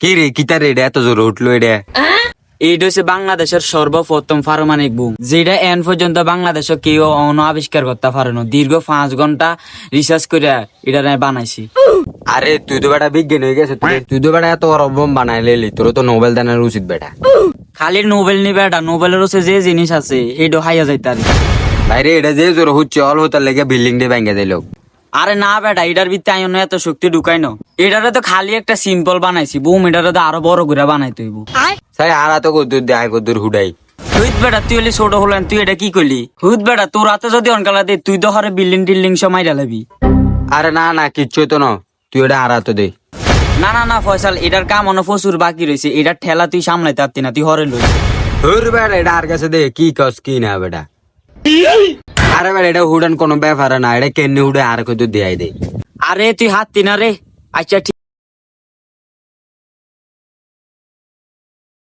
কি রে কিতা রে এটা এত জোর উঠলো এটা? এইটা হচ্ছে বাংলাদেশের সর্বপ্রথম পারমাণবিক বুম, যেটা এন পর্যন্ত বাংলাদেশে কেউ আবিষ্কার করতে পারে না। দীর্ঘ 5 ঘন্টা রিসার্চ করে এটা বানাইছি। আরে তুই তো বেটা বিজ্ঞান হয়ে গেছে, তুই তো বেটা এত বড় বোম বানাই লেলি, তোর তো নোবেল দানের উচিত বেটা। খালি নোবেল নিবে এটা, নোবেলের হচ্ছে যে জিনিস আছে এইটা হাইয়া যাইতে আর। ভাইরে এটা যে জোর হচ্ছে অল হতার লেগে বিল্ডিং দিয়ে ভেঙে দিল। আরে না বেটা, এটার ভিতরে আইন এত শক্তি ঢুকাই না। এটারে তো খালি একটা সিম্পল বানাইছি, বুম এটারে তো আরো বড় করে বানাইতে হইব। সাই আর এত কদ্দুর দেয় কদ্দুর হুডাই। হুইত বেটা তুই হলি ছোট হলেন, তুই এটা কি করলি? হুইত বেটা তোর হাতে যদি অনকালা দে, তুই তো হরে বিল্ডিং টিল্ডিং সময় ডালাবি। আরে না না কিচ্ছু তো না, তুই এটা আর এত দে। না না না ফয়সাল, এটার কাম অনেক প্রচুর বাকি রয়েছে। এটার ঠেলা তুই সামলাইতে পারতি না, তুই হরে লই। হুর বেটা এটা আর কাছে দে কি কস কি না বেটা। আরে বেটা এটা হুডান কোনো ব্যাপার না, এটা কেন হুডে আর কদ্দুর দেয় দে। আরে তুই হাত তিনা রে। আচ্ছা